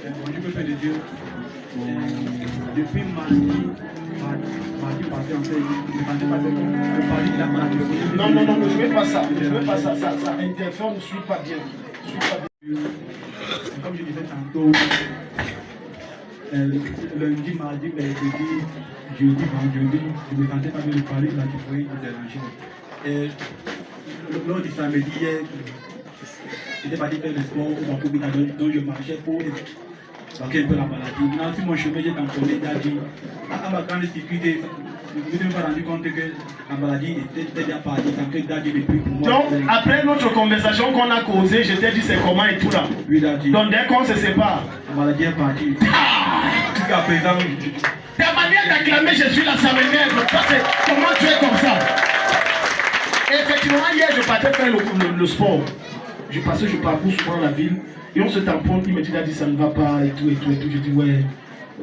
Bonjour, peuple de Dieu. Depuis mardi passé, en fait, je ne pensais pas que parler de la maladie. Non, je ne veux pas ça. Je ne veux pas ça. Ça interfère, ne suis pas bien. Comme je disais tantôt, lundi, mardi, mercredi, jeudi, vendredi, je ne me sentais pas bien de parler de la typhoïde ou de l'angine. Et lors du samedi hier, j'étais parti faire le sport au Bakobika, donc je marchais pour vainquer un peu la maladie. Maintenant, sur mon chemin, j'ai entendu Dadji. À ma grande difficulté, je ne me suis pas rendu compte que la maladie était déjà partie, sans que Dadji ne prie pour moi. Donc, après notre conversation qu'on a causée, je t'ai dit c'est comment et tout là. Oui, Dadji. Donc, dès qu'on se sépare, la maladie est partie. Jusqu'à présent, ta manière d'acclamer Jésus là, ça m'énerve. Comment tu es comme ça? Effectivement, hier, je partais faire le sport. Je parcours souvent la ville. Et on se tamponne, il me dit, ça ne va pas et tout. Je dis, ouais,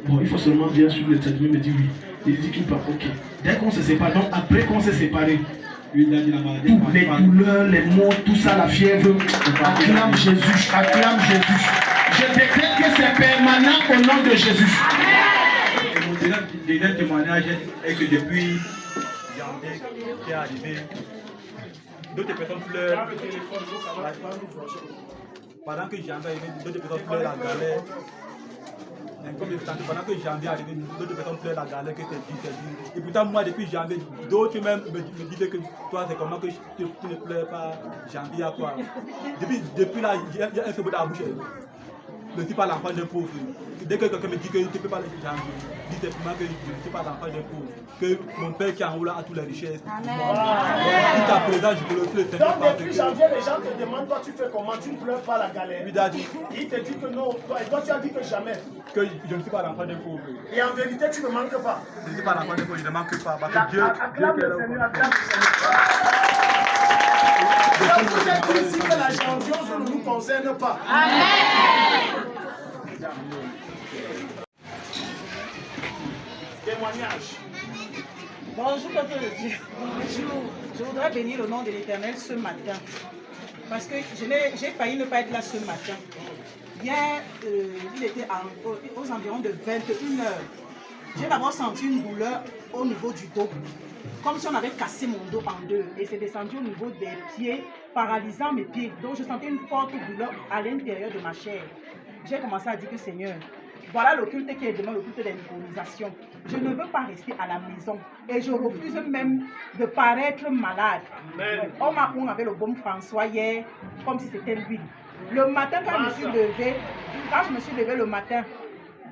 bon, il faut seulement bien suivre le traitement. Il me dit, oui. Il dit qu'il part, ok. Dès qu'on se sépare, donc après qu'on s'est séparé, toutes les douleurs, les maux, tout ça, la fièvre, acclame Jésus, acclame Jésus. Je décrète que c'est permanent au nom de Jésus. Et mon deuxième témoignage est que depuis janvier qui est arrivé, d'autres personnes pleurent. Pendant que janvier est arrivé, d'autres personnes pleurent la galère. Pendant que janvier est arrivé, d'autres personnes pleurent la galère que c'est dit. Et pourtant, moi, depuis janvier, d'autres même me disaient que toi, c'est comment que tu ne pleures pas janvier à quoi. Depuis là, il y a un feu dans la bouche. Je ne suis pas l'enfant d'un pauvre. Dès que quelqu'un me dit que tu ne peux pas le janvier, dis simplement que je ne suis pas l'enfant d'un pauvre. Que mon père qui est en haut là a toutes les richesses. Jusqu'à présent, je peux le faire. Donc, depuis janvier, les gens te demandent, toi, tu fais comment? Tu ne pleures pas la galère. Oui, Dadji. Il te dit que non. Et toi, tu as dit que jamais. Que je ne suis pas l'enfant d'un pauvre. Et en vérité, tu ne manques pas. Je ne suis pas l'enfant d'un pauvre, je ne manque pas. Parce que Dieu, acclame le Seigneur, acclame le Seigneur. Donc, vous êtes dit ici que la grandiose ne nous concerne pas. Amen. Témoignage. Bonjour, peuple de Dieu. Bonjour. Je voudrais bénir le nom de l'Éternel ce matin. Parce que j'ai failli ne pas être là ce matin. Hier, il était aux environs de 21 heures. J'ai d'abord senti une douleur au niveau du dos. Comme si on avait cassé mon dos en deux. Et c'est descendu au niveau des pieds, paralysant mes pieds. Donc je sentais une forte douleur à l'intérieur de ma chair. J'ai commencé à dire que Seigneur, voilà l'occulte qui est demain, l'occulte de l'improvisation. Je ne veux pas rester à la maison. Et je refuse même de paraître malade. On avait le baume François hier, comme si c'était lui. Le matin, quand je me suis levée le matin,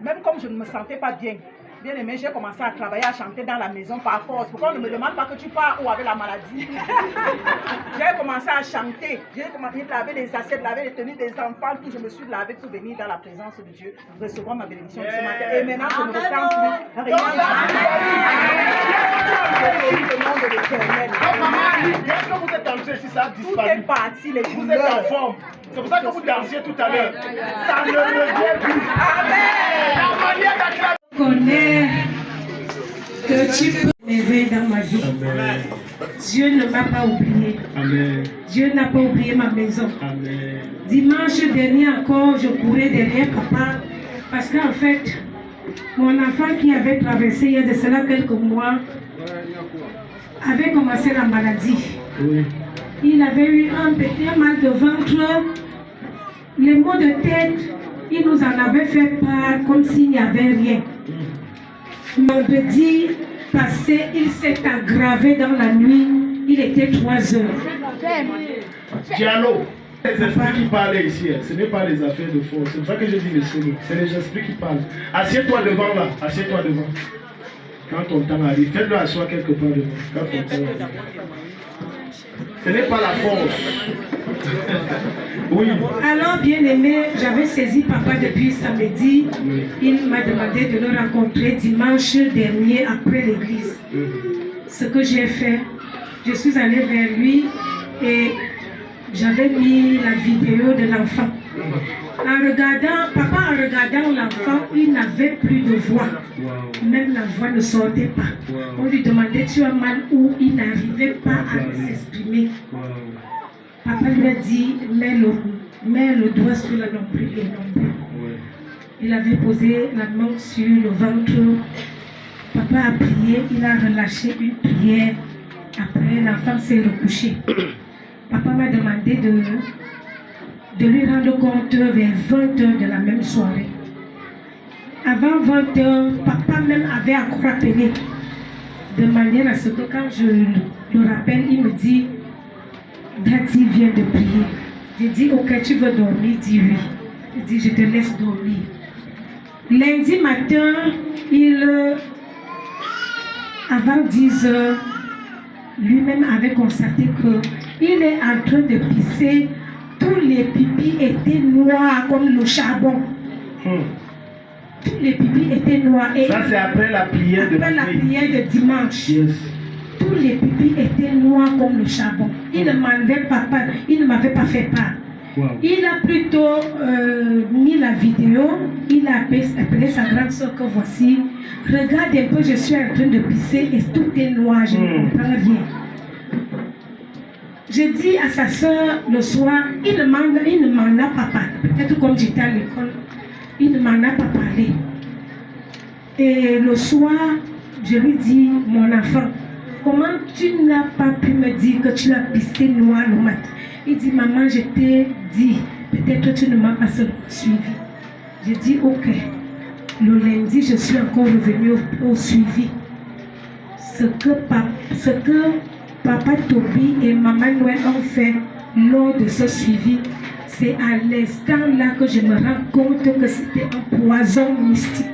même comme je ne me sentais pas bien, aimé, j'ai commencé à travailler, à chanter dans la maison par force. Pourquoi on ne me demande pas que tu pars ou avec la maladie? J'ai commencé à chanter. J'ai commencé à laver les assiettes, laver les tenues des enfants, tout. Je me suis lavé pour venir dans la présence de Dieu, recevoir ma bénédiction ce matin. Et maintenant, je ne ressens plus rien. Le nom de l'Éternel. Est-ce que vous êtes entré si ça a disparu? Tout est parti, les vous êtes en forme. C'est pour ça que vous dansiez tout à l'heure. Ça ne revient plus. Amen. La manière d'acclamer. Connais que tu peux m'aider dans ma vie. Amen. Dieu ne m'a pas oublié. Amen. Dieu n'a pas oublié ma maison. Amen. Dimanche dernier encore, je courais derrière papa parce qu'en fait, mon enfant qui avait traversé il y a de cela quelques mois avait commencé la maladie. Oui. Il avait eu un petit mal de ventre, les maux de tête, il nous en avait fait part comme s'il n'y avait rien. Vendredi passé, il s'est aggravé dans la nuit, il était 3 heures. Diallo, les esprits qui parlent ici, ce n'est pas les affaires de force. C'est pour ça que je dis les solo. C'est les esprits qui parlent. Assieds-toi devant là, assieds-toi devant. Quand ton temps arrive, fais-le asseoir quelque part devant. Quand ton temps arrive. Ce n'est pas la force. Oui. Alors, bien aimé, j'avais saisi papa depuis samedi. Oui. Il m'a demandé de le rencontrer dimanche dernier après l'église. Ce que j'ai fait, je suis allée vers lui et j'avais mis la vidéo de l'enfant. Papa en regardant l'enfant, il n'avait plus de voix. Wow. Même la voix ne sortait pas. Wow. On lui demandait tu as mal où, il n'arrivait pas à s'exprimer. Wow. Papa lui a dit mets le doigt sur le nombril et nombril. Il avait posé la main sur le ventre. Papa a prié, il a relâché une prière. Après, l'enfant s'est recouché. Papa m'a demandé de lui rendre compte vers 20h de la même soirée. Avant 20h, papa même avait encore appelé. De manière à ce que quand je le rappelle, il me dit, Daddy vient de prier. J'ai dit, ok, tu veux dormir? Il dit oui. Il dit, je te laisse dormir. Lundi matin, avant 10h, lui-même avait constaté qu'il est en train de pisser. Tous les pipis étaient noirs comme le charbon. Tous les pipis étaient noirs. Et ça, c'est après la prière de dimanche. Yes. Tous les pipis étaient noirs comme le charbon. Il ne m'avait pas fait part. Wow. Il a plutôt mis la vidéo. Il a appelé sa grande soeur que voici. Regarde un peu, je suis en train de pisser et tout est noir. Je ne comprends rien. J'ai dit à sa soeur le soir, il ne m'en a pas parlé. Peut-être comme j'étais à l'école, il ne m'en a pas parlé. Et le soir, je lui dis, mon enfant, comment tu n'as pas pu me dire que tu as pissé noir le matin? Il dit, maman, je t'ai dit, peut-être tu ne m'as pas suivi. J'ai dit, ok. Le lundi, je suis encore revenue au suivi. Ce que Papa Toby et Maman Noël ont fait lors de ce suivi, c'est à l'instant là que je me rends compte que c'était un poison mystique.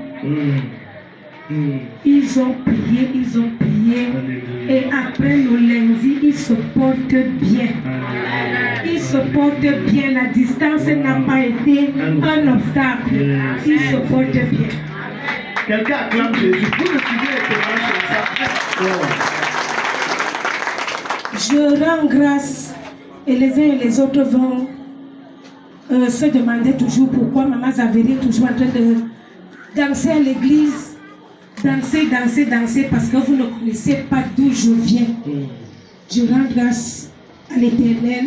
Ils ont prié. Et après le lundi, ils se portent bien. Ils se portent bien. La distance n'a pas été un obstacle. Ils se portent bien. Quelqu'un acclame Jésus. Vous me suivez les témoins sur ça. Je rends grâce et les uns et les autres vont se demander toujours pourquoi Maman Zavéry est toujours en train de danser à l'église. Danser, parce que vous ne connaissez pas d'où je viens. Je rends grâce à l'Éternel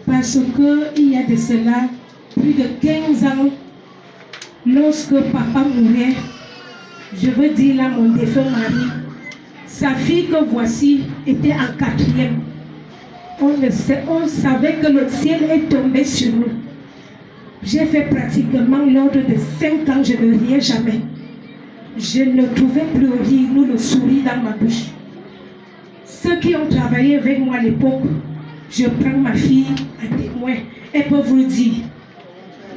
parce qu'il y a de cela plus de 15 ans, lorsque papa mourait, je veux dire là mon défunt mari, sa fille que voici était en 4e. On savait que le ciel est tombé sur nous. J'ai fait pratiquement l'ordre de 5 ans, je ne riais jamais. Je ne trouvais plus rire, nous le sourire dans ma bouche. Ceux qui ont travaillé avec moi à l'époque, je prends ma fille à témoin. Elle peut vous le dire.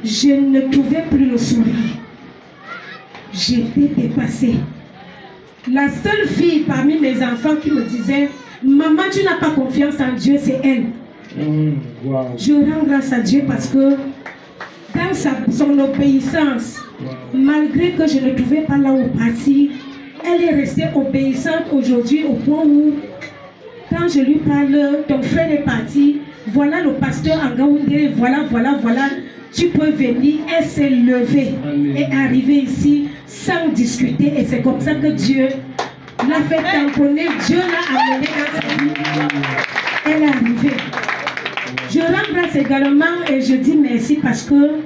Je ne trouvais plus le sourire. J'étais dépassée. La seule fille parmi mes enfants qui me disait, maman, tu n'as pas confiance en Dieu, c'est elle. Wow. Je rends grâce à Dieu parce que dans son obéissance, malgré que je ne trouvais pas là où partir, elle est restée obéissante aujourd'hui au point où, quand je lui parle, ton frère est parti, voilà le pasteur en Gaoundé, voilà, tu peux venir. Elle s'est levée et est arrivée ici sans discuter et c'est comme ça que Dieu l'a fait tamponner, Dieu l'a amenée dans sa vie. Elle est arrivée. Je rends grâce également et je dis merci parce que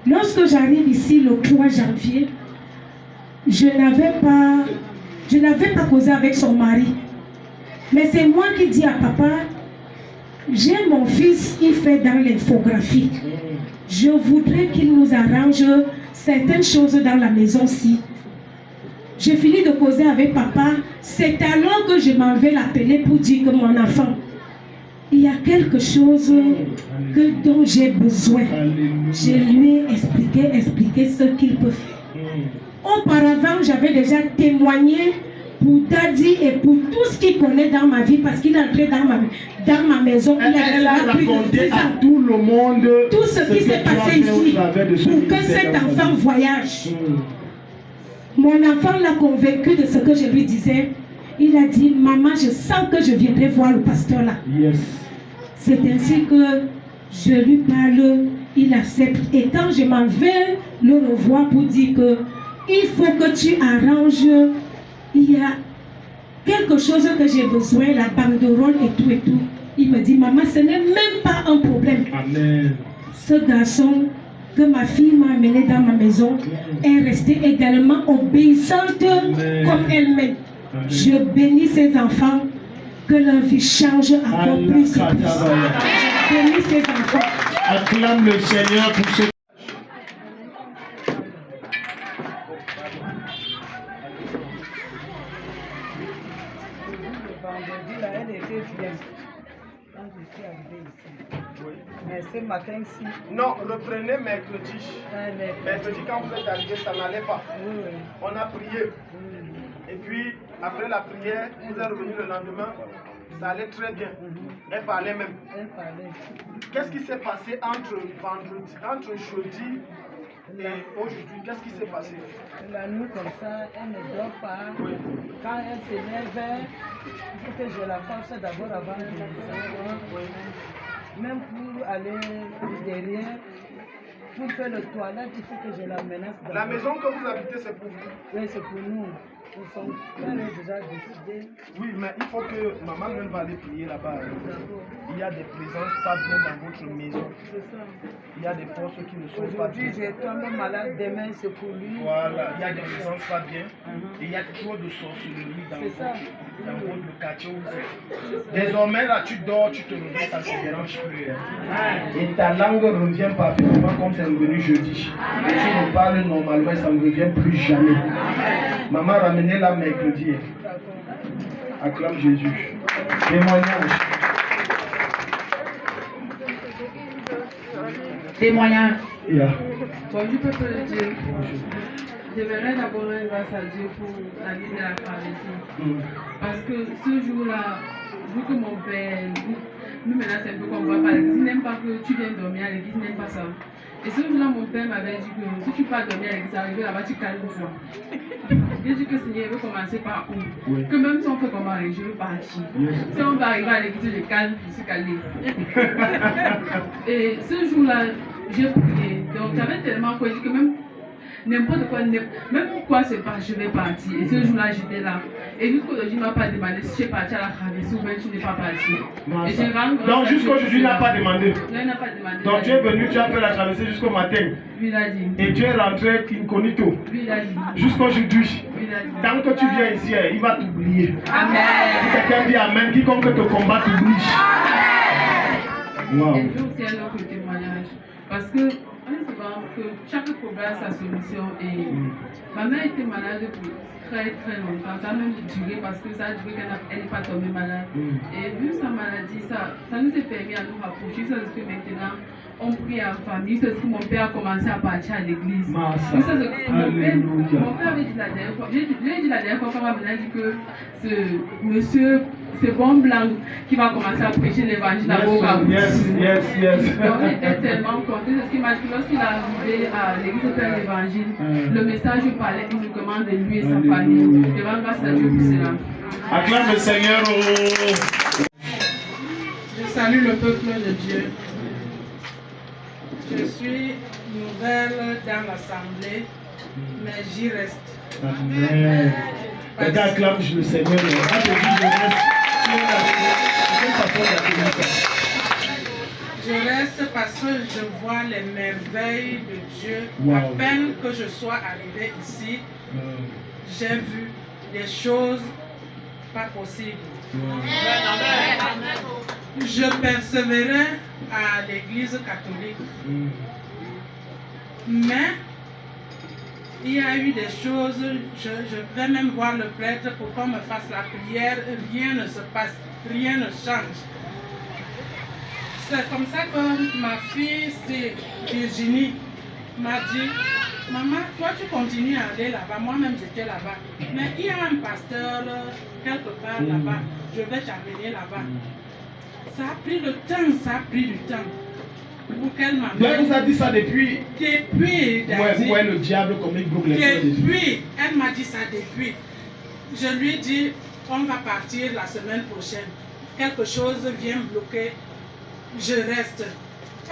lorsque j'arrive ici le 3 janvier, je n'avais pas causé avec son mari. Mais c'est moi qui dis à papa, j'ai mon fils, il fait dans l'infographie. Je voudrais qu'il nous arrange certaines choses dans la maison-ci. J'ai fini de causer avec papa. C'est alors que je m'en vais l'appeler pour dire que mon enfant, il y a quelque chose dont j'ai besoin. Je lui ai expliqué ce qu'il peut faire. Auparavant, j'avais déjà témoigné pour Daddy et pour tout ce qu'il connaît dans ma vie parce qu'il est entré dans ma maison. Elle a raconté à tout le monde tout ce qui s'est passé ici pour que cet enfant voyage. Mon enfant l'a convaincu de ce que je lui disais. Il a dit, maman, je sens que je viendrai voir le pasteur là. Yes. C'est ainsi que je lui parle, il accepte. Et quand je m'en vais le revoir pour dire que il faut que tu arranges, il y a quelque chose que j'ai besoin, la banderole et tout. Il me dit, maman, ce n'est même pas un problème. Amen. Ce garçon que ma fille m'a amenée dans ma maison est restée également obéissante comme elle-même. Je bénis ces enfants, que leur vie change encore plus. Je bénis ces enfants. Acclame le Seigneur pour ce. Vendredi, là, elle était bien. Quand je suis arrivée ici. Mais ce matin-ci. Non, reprenez mercredi. Mercredi, quand vous êtes arrivé, ça n'allait pas. Oui. On a prié. Et puis, après la prière, vous êtes revenu le lendemain. Ça allait très bien. Elle parlait même. Elle parlait. Qu'est-ce qui s'est passé entre vendredi, entre jeudi et aujourd'hui? Qu'est-ce qui s'est passé? La nuit comme ça, elle ne dort pas. Quand elle s'énerve, il faut que je la fasse d'abord avant de s'asseoir. Même pour aller derrière, pour faire le toilette, il faut que je la menace. La maison que vous habitez, c'est pour vous? Oui, c'est pour nous. Son père est déjà décidé. Oui, mais il faut que maman même va aller prier là-bas. Il y a des présences pas bien dans votre maison. C'est ça. Il y a des forces qui ne sont pas bien. Aujourd'hui, j'ai tombé malade, demain c'est pour lui. Voilà, il y a des présences pas bien. Et il y a trop de sorcellerie dans votre quartier où vous êtes. Désormais, là, tu dors, tu te réveilles, ça ne te dérange plus. Et ta langue revient parfaitement comme c'est revenu jeudi. Tu me parles normalement, ça ne revient plus jamais. Maman, ramenez-la mercredi. Acclame Jésus. Témoignage. Témoignage. Yeah. Bon, je peux te le dire. Je verrai d'abord rendre grâce à Dieu pour la vie de la travestie. Parce que ce jour-là, vu que mon père nous menace un peu qu'on ne voit pas l'église, il n'aime pas que tu viennes dormir à l'église, il n'aime pas ça. Et ce jour-là, mon père m'avait dit que si tu pars dormir à l'église, arriver là-bas, tu calmes toi. J'ai dit que Seigneur veut commencer par où? Oui. Que même si on fait comme Marie, je veux partir. Yes. Si on va arriver à l'église, je calme, je suis calé. Et ce jour-là, j'ai prié. Donc j'avais tellement quoi, que même n'importe quoi, même quoi c'est pas, je vais partir. Et ce jour-là, j'étais là. Et jusqu'aujourd'hui, il ne m'a pas demandé si je suis parti à la travessie ou même tu n'es pas parti. Et j'ai rendu. Donc jusqu'aujourd'hui, il n'a pas demandé. Non, il n'a pas demandé. Donc tu es venu, tu as fait la traversée jusqu'au matin. Lui, il a dit. Et tu es rentré incognito. Lui, il a dit. Jusqu'aujourd'hui. Tant que tu viens ici, il va t'oublier. Amen. Si quelqu'un dit Amen, quiconque te combat t'oublie. Wow. Et puis aussi un autre témoignage. Parce que on est souvent que chaque problème a sa solution. Et ma mère était malade pour très très longtemps. Ça a même duré parce que ça a duré qu'elle n'est pas tombée malade. Et vu sa maladie, ça nous a permis à nous rapprocher. Ça que maintenant, on prie en famille. C'est ce que mon père a commencé à partir à l'église. Mon père avait dit la dernière fois. J'ai dit la dernière fois, quand ma mère dit que ce monsieur, ce bon blanc qui va commencer à prêcher l'évangile à vos parents. On était tellement contents. C'est ce qu'il m'a dit lorsqu'il est arrivé à l'église de faire l'évangile. Le message parlait uniquement de lui et sa famille. Je rends grâce à Dieu pour cela. Acclame le Seigneur. Je salue le peuple de Dieu. Je suis nouvelle dans l'assemblée, mais j'y reste. Amen. Regarde, acclame le Seigneur. Je reste parce que je vois les merveilles de Dieu. Wow. À peine que je sois arrivé ici, j'ai vu des choses pas possibles. Je persévérais à l'église catholique. Mais il y a eu des choses, je vais même voir le prêtre pour qu'on me fasse la prière, rien ne se passe, rien ne change. C'est comme ça que ma fille, c'est Virginie, m'a dit, maman, toi tu continues à aller là-bas, moi-même j'étais là-bas. Mais il y a un pasteur quelque part là-bas, je vais t'amener là-bas. Ça a pris le temps, ça a pris du temps. Pour qu'elle m'amène. Donc vous a dit ça depuis. Depuis. Ouais, le diable comme il bloque les choses. Depuis, elle m'a dit ça depuis. Je lui ai dit, on va partir la semaine prochaine. Quelque chose vient bloquer. Je reste.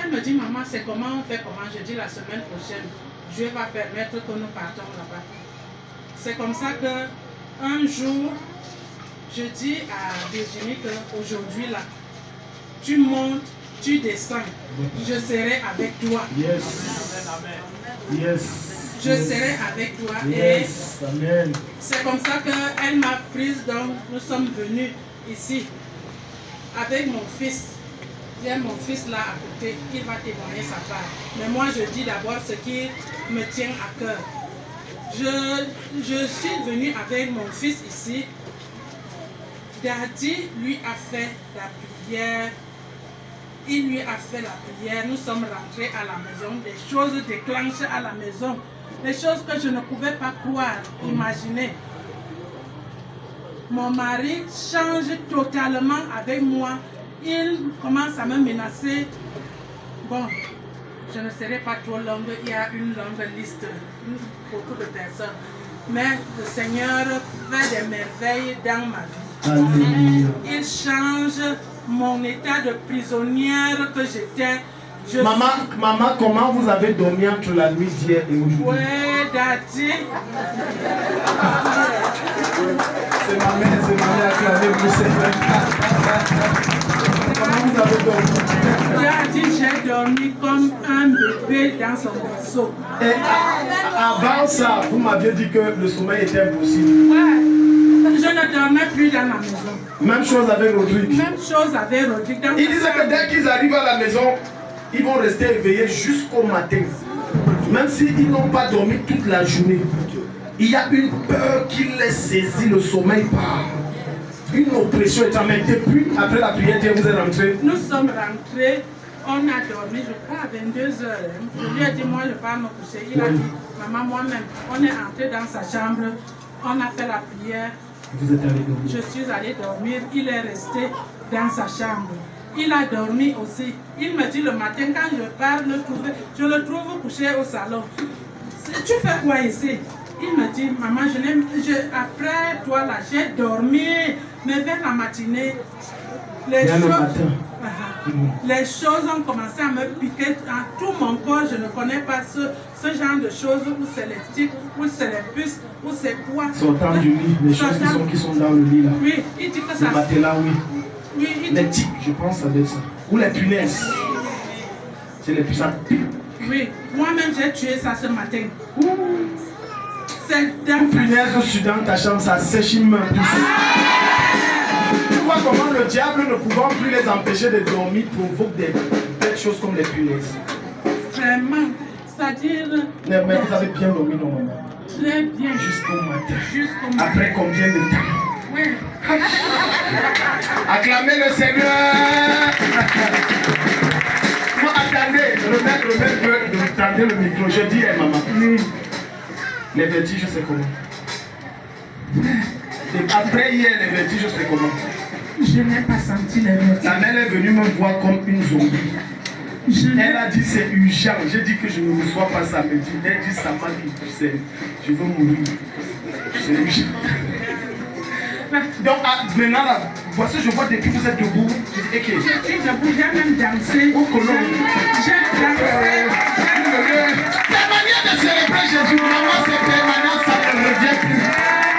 Elle me dit, maman, c'est comment on fait comment? Je dis la semaine prochaine. Dieu va permettre que nous partons là-bas. C'est comme ça que un jour, je dis à Virginie qu'aujourd'hui là, tu montes, tu descends, je serai avec toi. Yes. Yes. Je serai avec toi. Yes. Amen. Et c'est comme ça qu'elle m'a prise. Donc, nous sommes venus ici avec mon fils. J'ai mon fils là à côté. Il va témoigner sa part. Mais moi, je dis d'abord ce qui me tient à cœur. Je suis venue avec mon fils ici. Daddy lui a fait la prière. Il lui a fait la prière. Nous sommes rentrés à la maison. Des choses déclenchées à la maison. Des choses que je ne pouvais pas croire, imaginer. Mon mari change totalement avec moi. Il commence à me menacer. Bon, je ne serai pas trop longue. Il y a une longue liste. Beaucoup de personnes. Mais le Seigneur fait des merveilles dans ma vie. Alléluia. Il change mon état de prisonnière que j'étais. Maman, comment vous avez dormi entre la nuit d'hier et aujourd'hui? Oui, Daddy. C'est ma mère acclamée pour Seigneur. Comment vous avez dormi? Daddy, j'ai dormi comme un bébé dans son berceau. Et avant ça, vous m'aviez dit que le sommeil était impossible. Ouais. Je ne dormais plus dans la maison. Même chose avec Rodrigue. Même chose avec Rodrigue. Ils disaient que dès qu'ils arrivent à la maison, ils vont rester éveillés jusqu'au matin. Même s'ils n'ont pas dormi toute la journée. Il y a une peur qui les saisit, le sommeil part. Une oppression éternelle. Depuis, après la prière, vous êtes rentrés. Nous sommes rentrés, on a dormi, je crois, à 22 h. Je lui ai dit, moi, je pars me coucher. Il a dit, maman, moi-même, on est entré dans sa chambre, on a fait la prière. Vous êtes allé dormir. Je suis allé dormir, il est resté dans sa chambre. Il a dormi aussi. Il me dit le matin, quand je pars je le trouve couché au salon. Tu fais quoi ici? Il me dit, maman, après toi là, j'ai dormi, mais vers la matinée, les choses ont commencé à me piquer dans tout mon corps. Je ne connais pas ce genre de choses, où c'est les tiques, où c'est les puces, où c'est quoi. Sortant du lit, les choses qui sont dans le lit là. Oui, il dit que ça. Le matelas, oui. Oui, les tiques, je pense avec ça. Ou les punaises. C'est les puissants. Oui, moi-même j'ai tué ça ce matin. C'est une punaise dans ta chambre, ça sèche une main. Tu vois comment le diable, ne pouvant plus les empêcher de dormir, provoque des belles choses comme les punaises. Vraiment, c'est-à-dire. Mais vous avez bien dormi normalement. Très bien. Jusqu'au matin. Jusqu'au matin. Après combien de temps? Oui. Acclamez le Seigneur. Non, attendez, remets le micro. Je dis à maman. Les vertiges, c'est comment? Et après hier, les vertiges, c'est comment? Je n'ai pas senti les vertiges. La mère est venue me voir comme une zombie. Elle a dit c'est urgent. J'ai dit que je ne reçois pas samedi. Elle dit ça m'a dit, je veux mourir. C'est urgent. Donc maintenant là, voici je vois depuis que vous êtes debout. Je suis debout, j'ai même dansé. Au colon. J'ai dansé. La manière de célébrer Jésus, vraiment c'est permanent, ça ne revient plus.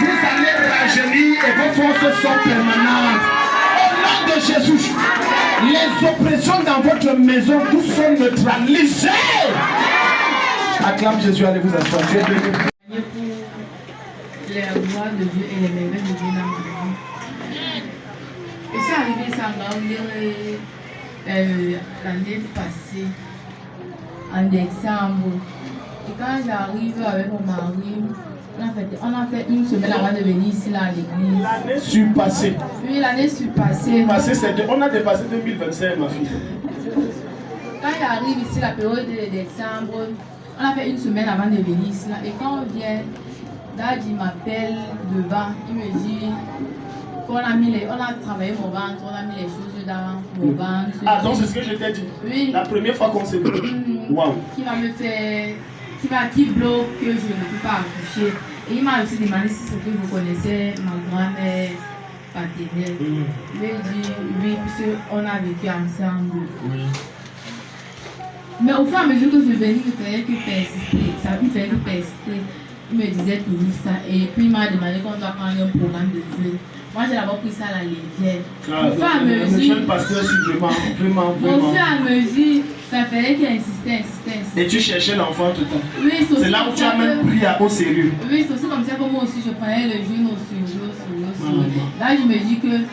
Vous allez rajeunir et vos forces sont permanentes. Au nom de Jésus, les oppressions dans votre maison, tous sont neutralisées. Acclame Jésus, allez vous asseoir. Dieu béni. Les rois de Dieu et les merveilles de Dieu dans ma vie. Et c'est arrivé ça l'année passée, en décembre. Et quand j'arrive avec mon mari, on a fait une semaine avant de venir ici là, à l'église. L'année surpassée. Oui, l'année surpassée. On a dépassé 2025, ma fille. Quand j'arrive ici, la période de décembre, on a fait une semaine avant de venir ici là. Et quand on vient, Daddy m'appelle devant, il me dit qu'on a travaillé mon ventre, on a mis les choses dans mon ventre. Ah, donc c'est ce que je t'ai dit? Oui. La première fois qu'on s'est vu. Waouh. Qui va me faire, qui bloque que je ne peux pas accoucher. Et il m'a aussi demandé si c'est que vous connaissez ma grand-mère paternelle. Il m'a dit oui, puisqu'on a vécu ensemble. Oui. Mais au fur et à mesure que je venais, il ne fallait que persister. Ça ne fallait que persister. Il me disait toujours ça. Et puis il m'a demandé qu'on doit prendre un programme de Dieu. Moi j'ai d'abord pris ça à la légère. Au fur et à mesure. Le jeune pasteur, si vraiment. Au fur et à mesure, Ça fallait qu'il insistait. Et tu cherchais l'enfant tout le temps. Oui, c'est là où tu as même pris au sérieux. Oui, c'est aussi comme ça que moi aussi je prenais le jeune au sérieux. Là, je me dis que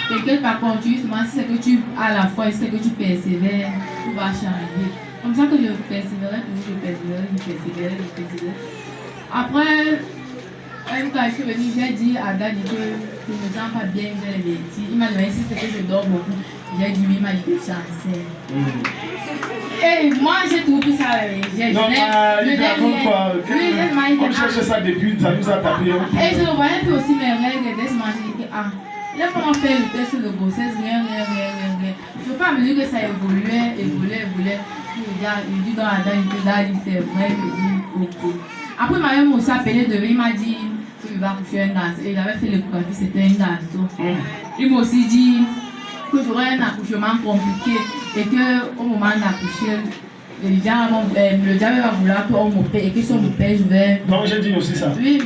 quelque part quand tu seulement si c'est que tu as la foi et c'est que tu persévères, tu vas changer. Comme ça que je persévérais. Après, quand je suis venue, j'ai dit à Dadi que je ne me sens pas bien, j'ai les bêtises. Il m'a demandé si c'est que je dors beaucoup. J'ai dit oui, il m'a dit que je suis enceinte. Et moi, j'ai trouvé ça. Non, il te raconte quoi? On cherchait ça depuis, ça nous a tapé. Et je le voyais puis aussi mes règles, et je me dis que il a comment faire le test de grossesse, rien. Je ne veux pas me dire que ça évoluait. Il dit dans la dame, il c'est vrai, il dit ok. Après, il m'a même aussi appelé demain, il m'a dit qu'il va coucher un garçon. Et il avait fait l'échographie, c'était un garçon. Il m'a aussi dit que j'aurais un accouchement compliqué et qu'au moment d'accoucher, le diable va vouloir qu'on m'opère et que si on m'opère, je vais. Non, j'ai dit aussi ça. Oui,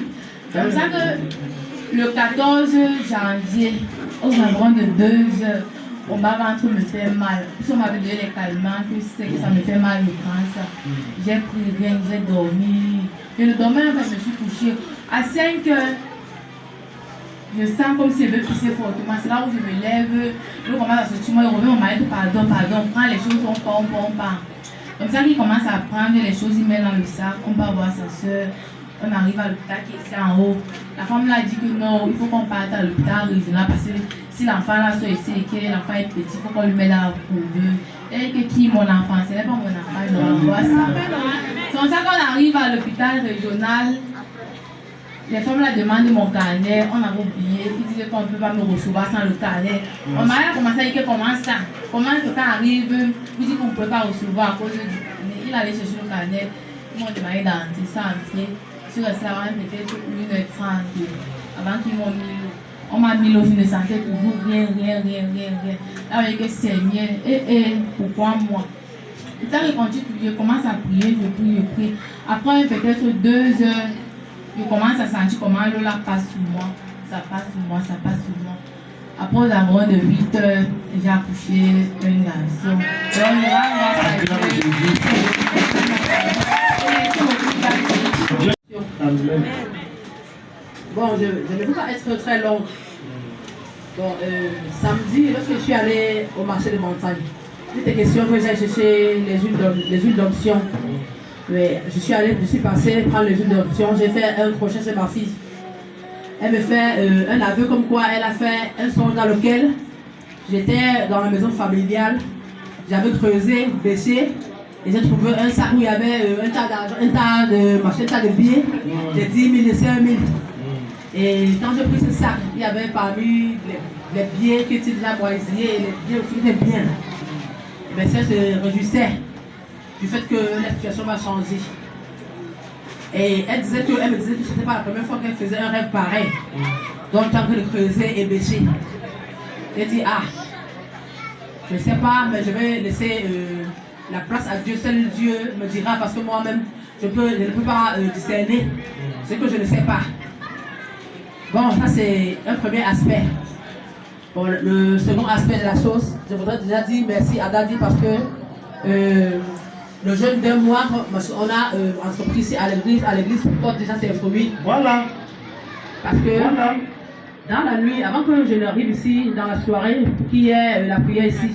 comme ça que le 14 janvier, aux environs de 2 heures, mon bas-ventre me fait mal. Si on m'avait donné les calmants, que c'est que ça me fait mal, je prends ça. J'ai pris rien, j'ai dormi. Je ne dormais pas, je me suis couchée. À 5 heures, je sens comme si je veux pisser fortement. C'est là où je me lève, je commence à sortir, moi je reviens, on m'a dit pardon, prends les choses, on part. Comme ça qu'il commence à prendre les choses, il met dans le sac, on va voir sa soeur. On arrive à l'hôpital qui est ici en haut. La femme l'a dit que non, il faut qu'on parte à l'hôpital régional parce que si l'enfant là soit ici et que l'enfant est petit, il faut qu'on lui mette là pour deux. Et que qui mon enfant, ce n'est pas mon enfant, je dois voir ça. C'est comme ça qu'on arrive à l'hôpital régional. Les femmes la demandent mon carnet, on avait oublié, ils disaient qu'on ne peut pas me recevoir sans le carnet. On m'a commencé à dire que comment ça, comment le temps arrive, vous dites qu'on ne peut pas recevoir à cause du carnet. Il allait chercher le carnet, ils m'ont demandé d'entrer sans entrer. Sur le salon, peut-être 1h30 avant qu'ils m'ont mis. On m'a mis l'eau, je ne sentais toujours rien. Là, avec que Seigneur, pourquoi moi? Et ça, je commence à prier, je prie. Après peut-être 2 heures, je commence à sentir comment l'eau là passe sur moi. Ça passe sur moi. Après, aux environs de 8 heures, j'ai accouché un garçon. Bon, je ne veux pas être très longue. Bon, samedi, lorsque je suis allée au marché de montagne, c'était question que j'ai cherché les huiles d'option. Mais je suis passée prendre les huiles d'option, j'ai fait un crochet chez ma fille. Elle me fait un aveu comme quoi elle a fait un songe dans lequel j'étais dans la maison familiale, j'avais creusé, baissé, et j'ai trouvé un sac où il y avait un tas d'argent, un tas de billets, de 10 000, de 5 000. Et quand j'ai pris ce sac, il y avait parmi les billets qui étaient déjà moisillés et les billets aussi étaient bien. Mais ça se réjouissait du fait que la situation va changer. Et elle me disait que ce n'était pas la première fois qu'elle faisait un rêve pareil. Donc, tant que le creuser et bêcher. J'ai dit, je ne sais pas, mais je vais laisser la place à Dieu. Seul Dieu me dira, parce que moi-même, je ne peux pas discerner ce que je ne sais pas. Bon, ça c'est un premier aspect. Bon, le second aspect de la chose, je voudrais déjà dire merci à Dadi parce que le jeune d'un mois, on a entrepris ici à l'église porte déjà ses fruits. Voilà. Parce que dans la nuit, avant que je n'arrive ici, dans la soirée, qui est la prière ici,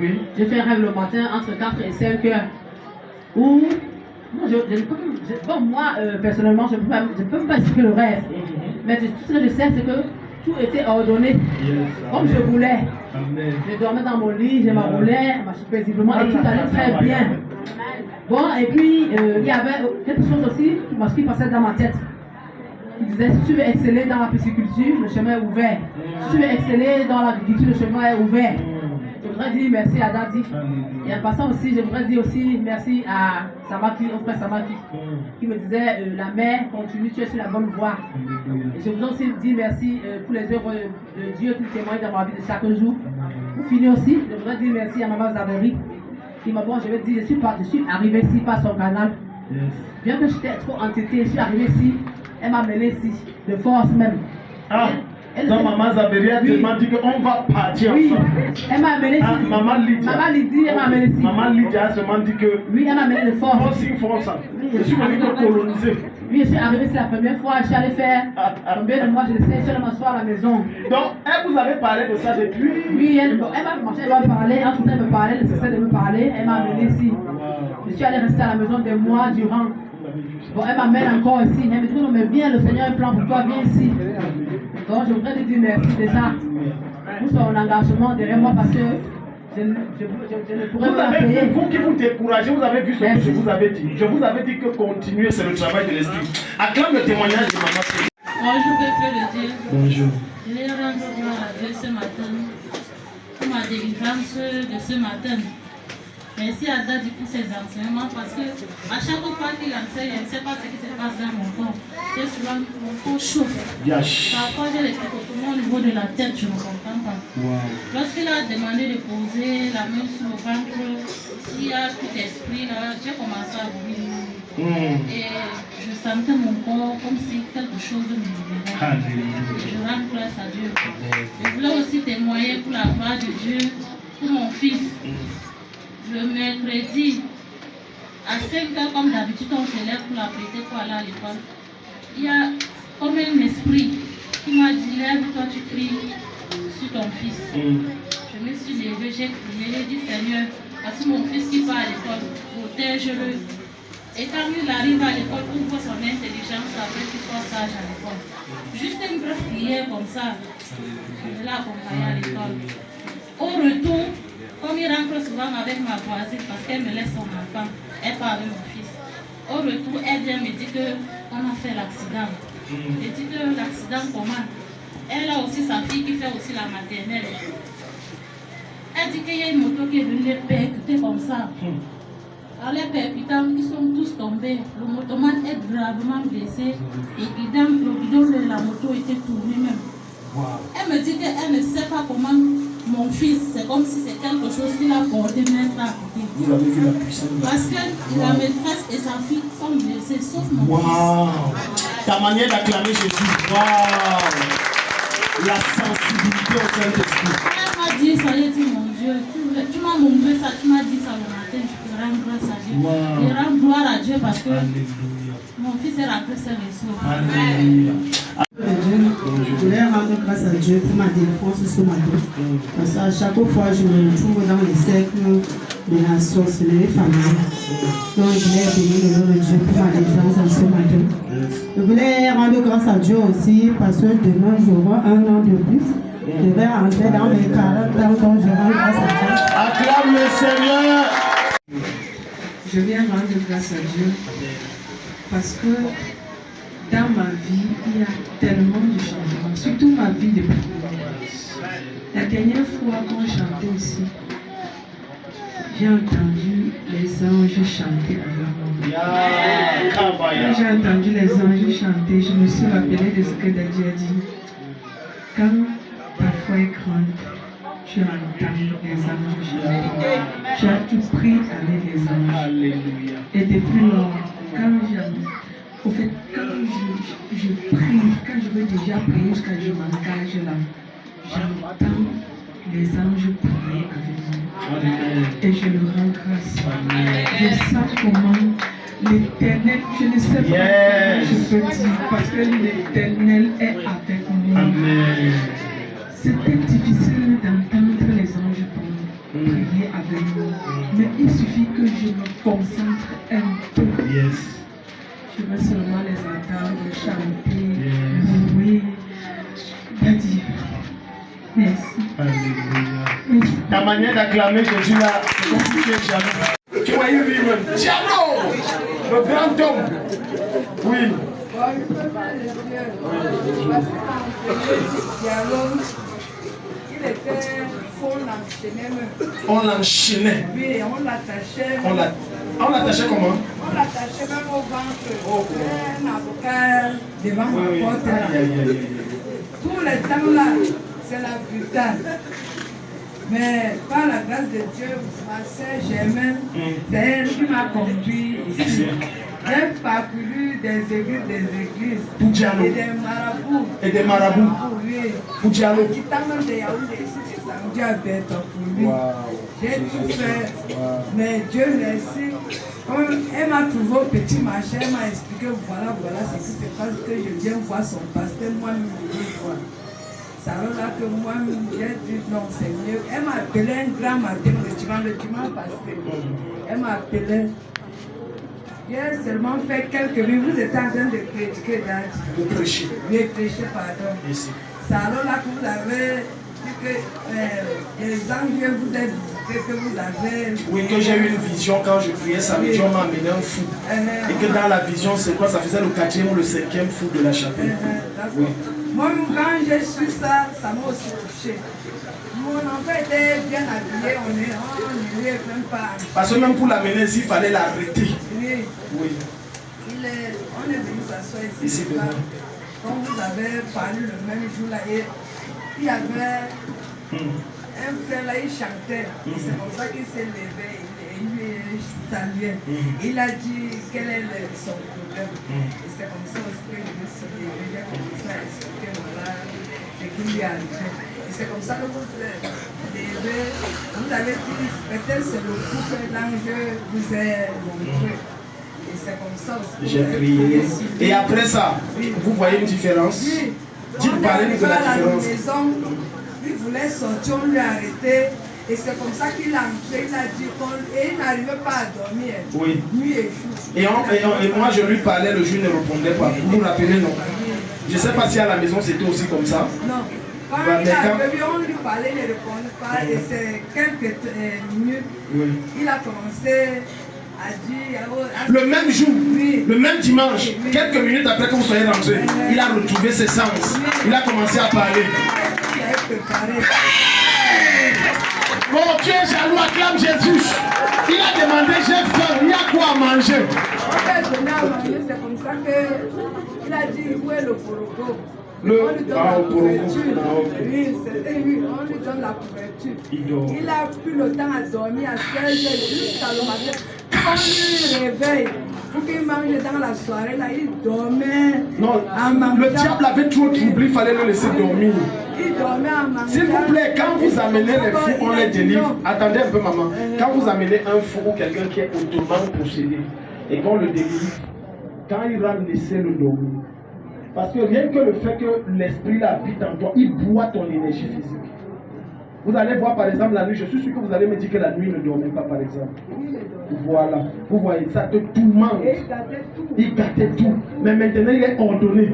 oui. Je fais un rêve le matin entre 4 et 5 heures. Où, bon, moi, personnellement, je ne peux pas expliquer le rêve. Mais tout ce que je sais, c'est que tout était ordonné comme je voulais. Amen. Je dormais dans mon lit, je m'enroulais paisiblement et tout allait très bien. Bon, et puis il y avait quelque chose aussi qui passait dans ma tête. Il disait, si tu veux exceller dans la pisciculture, le chemin est ouvert. Si tu veux exceller dans l'agriculture, le chemin est ouvert. Je voudrais dire merci à Dadi. Et en passant aussi, je voudrais dire aussi merci à Samaki, au frère Samaki, qui me disait, la mère continue, tu es sur la bonne voie. Et je voudrais aussi dire merci pour les œuvres de Dieu qui témoignent dans ma vie de chaque jour. Pour finir aussi, je voudrais dire merci à maman Zavery, qui m'a dit, je vais te dire, je suis arrivée ici par son canal. Bien que j'étais trop entêtée, je suis arrivée ici, elle m'a mené ici, de force même. Donc maman Zaberia m'a dit qu'on va partir Oui, ensemble. elle m'a amené ici. Maman Lydia. Maman Lydie, elle m'a amené ici. Maman Lydia m'a dit que Oui, elle m'a amené de force. moi aussi il faut ça. Je suis venu te coloniser. Oui, je suis arrivée ici la première fois, je suis allée faire combien de mois, je le sais, je suis allée m'asseoir à la maison. Donc, elle vous avait parlé de ça depuis. Oui, elle m'a commencé à me parler, entre temps elle me parlait, elle cessait de me parler, elle m'a amené ici. Je suis allée rester à la maison des mois durant. Bon, elle m'amène encore ici. Elle me dit, non, mais viens, le Seigneur a un plan pour toi, viens ici. Donc, je voudrais te dire merci déjà pour son engagement derrière moi parce que je ne pourrais Vous pas avez payer. vu, vous qui vous découragez, vous avez vu ce que Merci. je vous avais dit. Je vous avais dit que continuer, c'est le travail de l'esprit. Acclame le témoignage de maman. Bonjour, peuple de Dieu. Bonjour. Je vais rendre gloire à Dieu ce matin pour ma délivrance de ce matin. Merci à Dadi pour ses enseignements parce que à chaque fois qu'il enseigne, je ne sais pas ce qui se passe dans mon corps. J'ai souvent mon corps chauffe. Parfois j'ai les picotements au niveau de la tête, je ne comprends pas. Lorsqu'il a demandé de poser la main sur le ventre, s'il y a tout esprit là, j'ai commencé à vomir. Et je sentais mon corps comme si quelque chose me libérait. Je rends grâce à Dieu. Je voulais aussi témoigner pour la gloire de Dieu, pour mon fils. Le mercredi, à 5h, comme d'habitude, on se lève pour l'apprêter pour aller à l'école. Il y a comme un esprit qui m'a dit, lève-toi, tu pries sur ton fils. Je me suis levée, j'ai prié, j'ai dit, Seigneur, voici mon fils qui va à l'école, protège-le. Et quand il arrive à l'école, ouvre son intelligence afin qu'il soit sage à l'école. Juste une brève prière comme ça, je l'ai accompagné à l'école. Au retour, comme il rentre souvent avec ma voisine parce qu'elle me laisse son enfant, elle part avec mon fils. Au retour, elle vient me dire qu'on a fait l'accident. Je dis que l'accident comment? Elle a aussi sa fille qui fait aussi la maternelle. Elle dit qu'il y a une moto qui est venue les percuter comme ça. En les percutant, ils sont tous tombés. Le motoman est gravement blessé et le guidon de la moto était tourné même. Elle me dit qu'elle ne sait pas comment mon fils, c'est comme si c'est quelque chose qu'il a porté maintenant à côté. Vous avez vu la puissance de la Parce que la maîtresse et sa fille sont blessées, sauf mon fils. Ta manière d'acclamer Jésus. La sensibilité au Saint-Esprit. Elle m'a dit ça, j'ai dit mon Dieu, tu m'as montré ça, tu m'as dit ça le matin, je te rends grâce à Dieu. Je rends gloire à Dieu parce que mon fils est rentré seul et sauf. Alléluia. Je voulais rendre grâce à Dieu pour ma délivrance ce matin. Parce qu'à chaque fois, je me retrouve dans les cercles de la sorcellerie familiale. Donc, je voulais bénir le nom de Dieu pour ma délivrance ce matin. Je voulais rendre grâce à Dieu aussi parce que demain, j'aurai un an de plus. Je vais entrer dans mes 40 ans, donc je rends grâce à Dieu. Acclame le Seigneur. Je viens rendre grâce à Dieu parce que dans ma vie, il y a tellement de changements, surtout ma vie de prière. La dernière fois quand je chantais ici, j'ai entendu les anges chanter avec moi. Quand j'ai entendu les anges chanter, je me suis rappelé de ce que Daddy a dit. Quand ta foi est grande, tu entends les anges chanter. Tu as tout pris avec les anges. Et depuis lors, au fait, quand je prie, quand je veux déjà prier jusqu'à je m'engage là, j'entends les anges prier avec moi. Et je leur rends grâce. Je sens comment l'Éternel, je ne sais pas comment je peux dire, parce que l'Éternel est avec moi. C'était difficile d'entendre les anges prier avec moi, mais il suffit que je me concentre un peu. Je veux seulement les entendre chanter, louer, dire merci. Ta manière d'acclamer Jésus là, c'est comme si tu es Diallo. Tu voyais lui-même. Diallo, le grand homme. Oui. Il était faux, l'enchaînait. On l'enchaînait. Oui, on l'attachait. On l'attachait comment? On l'attachait même au ventre. Un avocat devant ma porte. Tout le temps là, c'est la brutale. Mais par la grâce de Dieu, ma sœur Germaine, c'est elle qui m'a conduit ici. J'ai parcouru des églises. Pour Diallo. Et des marabouts. Et des marabouts. Oui. Pour Diallo. Qui t'amène de Yaoundé ici, c'est samedi à Bertha pour lui. Wow. J'ai tout fait. Wow. Mais Dieu merci. Elle m'a trouvé au petit marché, elle m'a expliqué voilà ce qui se passe, que je viens voir son pasteur, moi-même je veux voir. C'est alors là que moi, j'ai dit non, c'est mieux. Elle m'a appelé un grand matin, le dimanche passé. Elle m'a appelé. J'ai seulement fait quelques minutes. Vous êtes en train de critiquer d'âge. Vous prêchez. Oui, prêcher, pardon. Ici. C'est alors là que vous avez dit que les anges vous avez visité, que vous avez. Oui, que j'ai eu une vision quand je priais samedi, on m'a amené un fou. Et que dans la vision, c'est quoi? Ça faisait le 4e ou le 5e fou de la chapelle. Oui. Moi, quand j'ai su ça, ça m'a aussi touché. Mon enfant était bien habillé, on n'y est même pas. Parce que même pour l'amener ici, il fallait l'arrêter. Oui. Oui. On est venu s'asseoir ici. Quand vous avez parlé le même jour là, il y avait un frère là, il chantait. C'est comme ça qu'il s'est levé. Il lui saluait. Il a dit quel est son problème. Et c'est comme ça aussi que je me suis levé. J'ai commencé à expliquer voilà ce qui lui est arrivé. Et c'est comme ça que vous êtes levé. Vous avez dit peut-être c'est le coup que l'ange vous est montré. Et c'est comme ça aussi. J'ai prié. Et après ça, vous voyez une différence? Oui. Dites, parlez de la différence. Maison, il voulait sortir, on lui a arrêté. Et c'est comme ça qu'il a entré, il a dit et il n'arrivait pas à dormir. Oui. Nuit et jour. Et moi je lui parlais, le jour ne répondait pas. Vous vous rappelez, non? Je ne sais pas si à la maison c'était aussi comme ça. Non. Quand il est arrivé, on lui parlait, il ne répondait pas. Et c'est quelques minutes, il a commencé à dire. Le même jour, oui. Le même dimanche, quelques minutes après que vous soyez rentré, il a retrouvé ses sens. Il a commencé à parler. Il a préparé. Bon, tu es jaloux, acclame Jésus. Il a demandé, j'ai faim, il y a quoi à manger? On a donné à manger, c'est comme ça qu'il a dit, où est le porogo? On lui donne la couverture. Oui, on lui donne la couverture. Il a pris le temps à dormir à 16h jusqu'à le matin. Quand il réveille, pour qu'il mange dans la soirée, là, il dormait. Non, le diable avait trop troublé, il fallait le laisser dormir. Il dormait en mangeant. S'il vous plaît, quand vous amenez les fous, on les délivre. Attendez un peu, maman. Quand vous amenez un fou ou quelqu'un qui est autrement possédé et qu'on le délivre, quand il rentre, laissez-le dormir. Parce que rien que le fait que l'esprit habite en toi, il boit ton énergie physique. Vous allez voir par exemple la nuit, je suis sûr que vous allez me dire que la nuit ne dormait pas par exemple. Voilà, vous voyez, ça te tourmente. Il gâtait tout. Mais maintenant il est ordonné.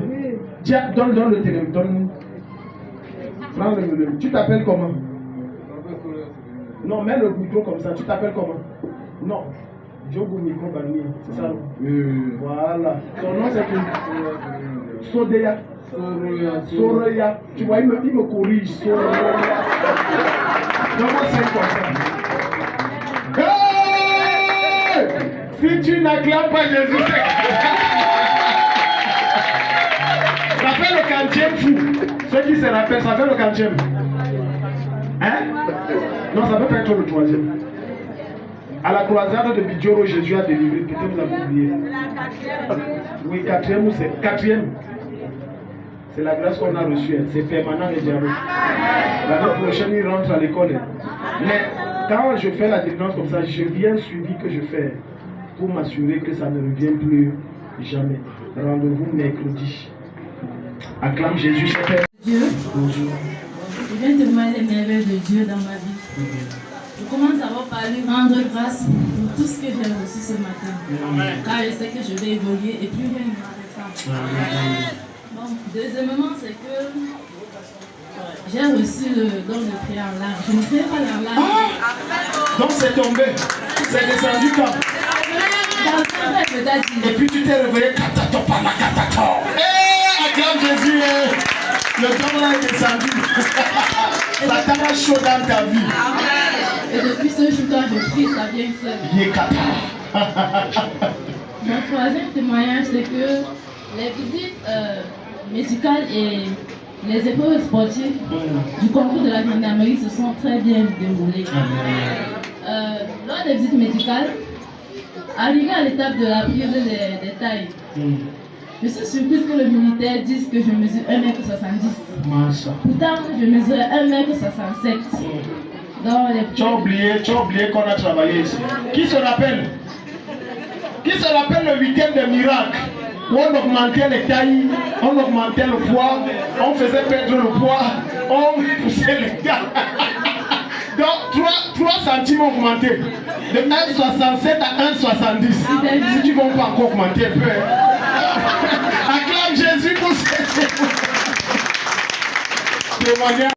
Tiens, donne le téléphone. Prends le. Tu t'appelles comment? Non, mets le micro comme ça. Tu t'appelles comment? Non. Diogo Micro Bani, c'est ça? Voilà. Ton nom c'est qui? Sodeya. Soroya. Tu vois, il me corrige. Soroya. Donne-moi 5 comme ça. Hey! Si tu n'acclames pas Jésus, ça fait le 40e fou. Ceux qui se rappellent, ça fait le 40e. Hein? Non, ça peut pas être le 3e. À la croisade de Bidjoro, Jésus a délivré. Peut-être vous avez oublié. Oui, 4e ou c'est 4e. C'est la grâce qu'on a reçue. C'est permanent le diable. L'année prochaine, il rentre à l'école. Mais quand je fais la délivrance comme ça, j'ai bien suivi que je fais pour m'assurer que ça ne revient plus jamais. Rendez-vous mercredi. Acclame Jésus. Dieu. Bonjour. Je viens témoigner les merveilles de Dieu dans ma vie. Je commence à parler, rendre grâce pour tout ce que j'ai reçu ce matin. Car je sais que je vais évoluer et plus rien ne m'arrêtera. Bon, deuxièmement, c'est que j'ai reçu le don de prière en langue. Je ne prie pas en langue. Ah! Donc c'est tombé. C'est descendu comme. Et puis tu t'es réveillé. Acclame Jésus. Le don là est descendu. Ça t'a chaud dans ta vie. Et depuis ce jour, quand je prie, ça vient seul. Mon troisième témoignage, c'est que les visites médicales et les épreuves sportives du concours de la gendarmerie se sont très bien déroulées. Lors des visites médicales, Arrivé à l'étape de la prise des tailles, je suis surprise que le militaire dise que je mesure 1m70. Pourtant, je mesure 1m67. Tu as oublié qu'on a travaillé ici. Qui se rappelle le week-end des miracles où on augmentait les tailles, on augmentait le poids, on faisait perdre le poids, on poussait les gars. Donc 3 centimes ont augmenté. De 1,67 à 1,70. Si tu ne vas pas encore augmenter un peu. Acclame Jésus pour ça. Témoignage.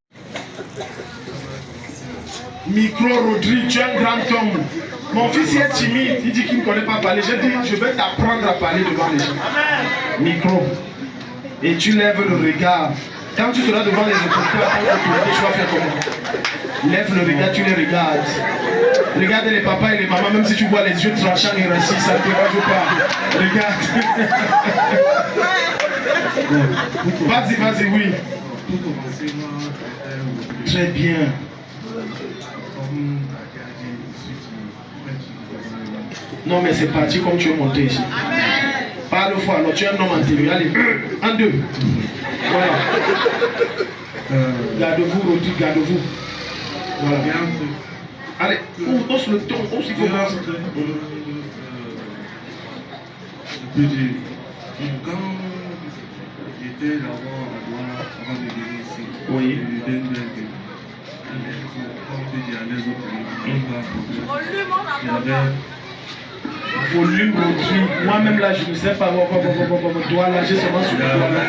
Micro Rodrigue, tu es un grand homme. Mon fils est timide, il dit qu'il ne connaît pas parler. Je dis, je vais t'apprendre à parler devant les gens. Micro. Et tu lèves le regard. Quand tu seras devant les autorités, tu vas faire comment? Lève le regard, tu les regardes. Regarde les papas et les mamans, même si tu vois les yeux tranchants et racistes, ça ne te dérange pas. Regarde. Vas-y, oui. Très bien. Non, mais c'est parti comme tu es monté ici. Parle fois, alors tu es un homme antérieur. Allez, 1, 2. Voilà. Garde-vous, Rodrigue, garde-vous. Voilà. Allez, hausse le ton, hausse il faut voir. Je peux dire, quand j'étais là-bas avant de venir ici, oui. Volume, moi-même là, je ne sais pas, doigt là, j'ai seulement sur le doigt là.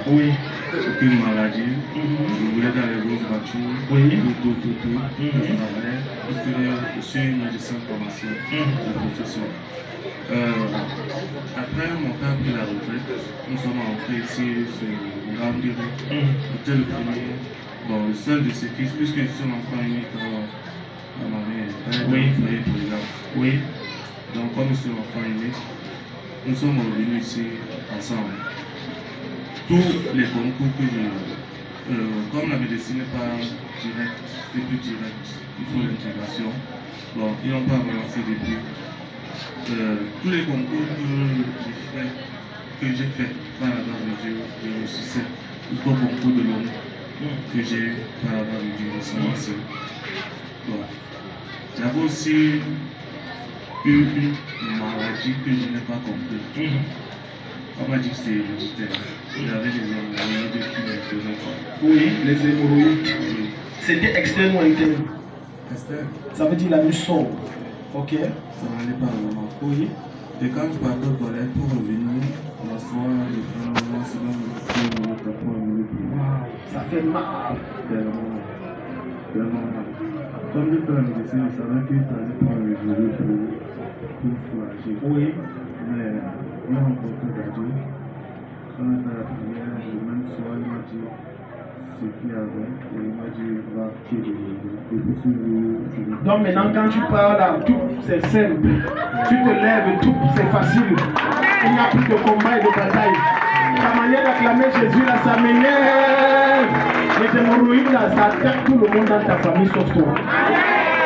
Oui. Aucune maladie, je voulais dans les grosses voitures, tout, parce que je suis médecin pharmacien de profession. Après, mon père a pris la retraite, nous sommes rentrés ici sur le Grand Duré. C'était le premier, bon, le seul de ses fils, puisque je suis un enfant unique dans ma mère, elle est présidente. Oui. Donc, comme je suis un enfant unique, nous sommes revenus ici ensemble. Tous les concours que comme la médecine n'est pas directe, c'est plus direct, il faut l'intégration. Bon, ils n'ont pas relancé depuis. Tous les concours que j'ai fait par la grâce de Dieu, je réussissais. Jusqu'au concours de l'homme que j'ai eu par la grâce de Dieu, récemment. Bon. J'avais aussi eu une maladie que je n'ai pas compris. On m'a dit que c'est héréditaire. J'avais des hémorroïdes qui me faisaient quoi. Oui, les hémorroïdes. Oui. C'était externe ou interne? Externe. Ça veut dire la nuit sombre. Ok. Ça n'allait pas vraiment. Oui. Et quand je partais aux toilettes pour revenir, la soirée, je prenais un silence de le tapon et me le ça fait mal. Tellement mal. Comme je fais la médecine, je savais qu'il fallait pas me gérer pour soulager. Oui. Mais il a rencontré Dieu. Quand on a fait la prière, le même soir, il m'a dit ce qu'il y avait. Et il m'a dit, va quitter le Donc maintenant, quand tu parles là, tout c'est simple. Tu te lèves, tout c'est facile. Il n'y a plus de combat et de bataille. Ta manière d'acclamer Jésus là, ça m'énerve. Les hémorroïdes là, ça attaque tout le monde dans ta famille sauf toi.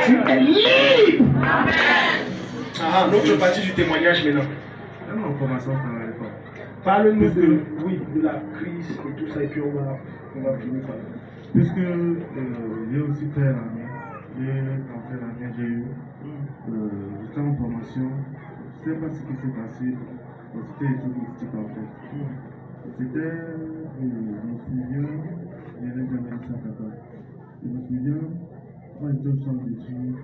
Tu es libre. Ah, l'autre partie du témoignage maintenant. On commence à parler. Parle-nous de la crise et tout ça, et puis on va finir par là. Puisque j'ai aussi fait l'année, j'ai eu, j'étais en formation, je ne sais pas ce qui s'est passé, c'était études mystiques en fait. C'était, je me souviens, je n'ai jamais dit ça à papa. Je me souviens, quand j'étais au centre d'études,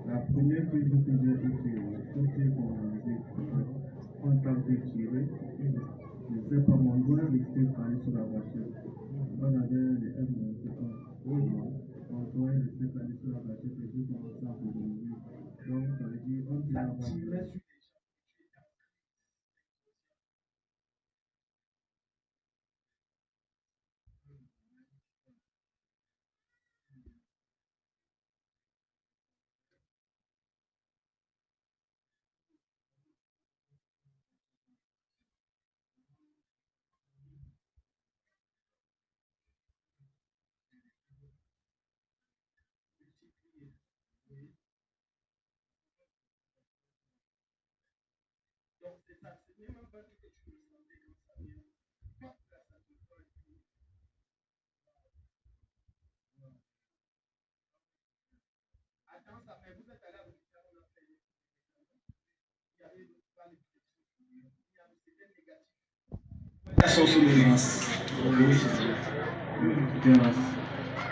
la première prise que j'ai été, c'était pour en tant que tiré, je ne sais pas, mon doigt restait calé sur la voiture. On avait les M1, mon doigt restait calé sur la voiture et j'ai commencé à revenir. Donc, ça veut dire, on dit la voiture.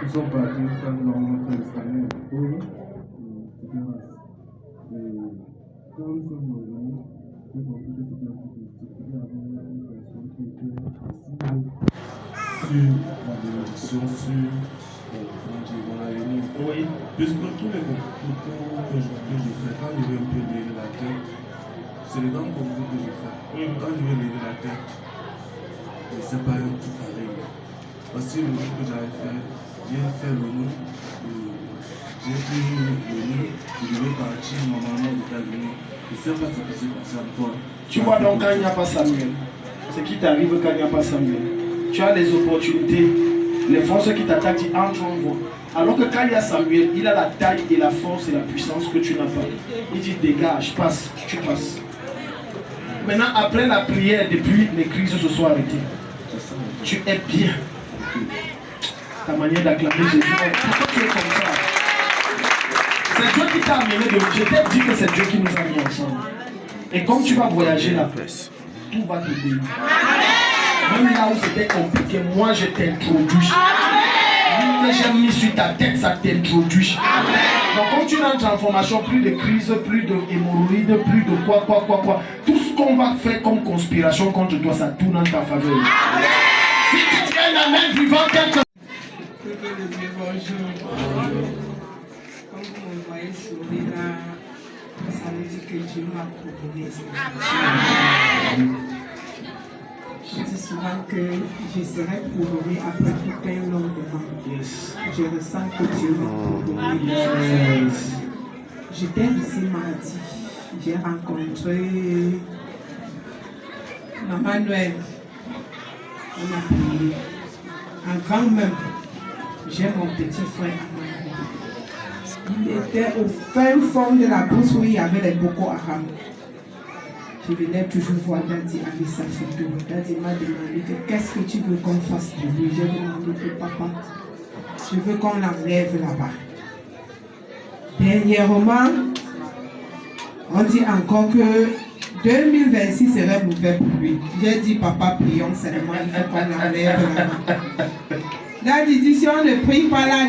Nous sommes partis faire notre Israël. Quand nous sommes revenus, nous avons vu que c'était un peu difficile. Il y avait une personne qui était assise sur la bénédiction, sur la réunion. Oui. Puisque tous les concours que je fais, quand je vais un peu lever la tête, c'est les grands concours que je fais. Quand je vais lever la tête, je ne sais pas un tout pareil. Aussi, le jour que j'avais fait, j'ai fait le nom, j'ai pris le nom, je vais partir normalement aux États-Unis. Je ne sais pas ce qui s'est passé encore. Tu vois donc quand il n'y a pas Samuel, ce qui t'arrive quand il n'y a pas Samuel, tu as les opportunités, les forces qui t'attaquent, tu entres en voie. Alors que quand il y a Samuel, il a la taille et la force et la puissance que tu n'as pas. Il dit dégage, passe, tu passes. Maintenant, après la prière, depuis les crises se sont arrêtées, tu es bien. Ta manière d'acclamer Jésus, pourquoi tu es comme ça? C'est Dieu qui t'a amené de... Je t'ai dit que c'est Dieu qui nous a mis ensemble. Et comme tu vas voyager là, tout va te dire. Même là où c'était compliqué, moi je t'introduis. Que j'ai mis sur ta tête, ça t'introduit. Donc quand tu rentres en formation, plus de crise, plus de hémorroïdes, plus de quoi. Tout ce qu'on va faire comme conspiration contre toi, ça tourne en ta faveur. Si tu tiens la main vivante, bonjour. Comme vous me voyez sourire là, ça veut dire que Dieu m'a proposé. Je dis souvent que je serai couronnée après tout un long moment. Je ressens que Dieu m'a couronnée. J'étais ici mardi. J'ai rencontré Maman Noël. On a prié. Avant même, j'ai mon petit frère à Maman. Il était au fin fond de la brousse où il y avait les Boko Haram. Je venais toujours voir Daddy avec sa photo. Daddy m'a demandé qu'est-ce que tu veux qu'on fasse de lui. J'ai demandé que papa, je veux qu'on l'enlève là-bas. Dernièrement, on dit encore que 2026 serait mauvais pour lui. J'ai dit papa, prions seulement, il faut qu'on l'enlève là-bas. Daddy dit si on ne prie pas là,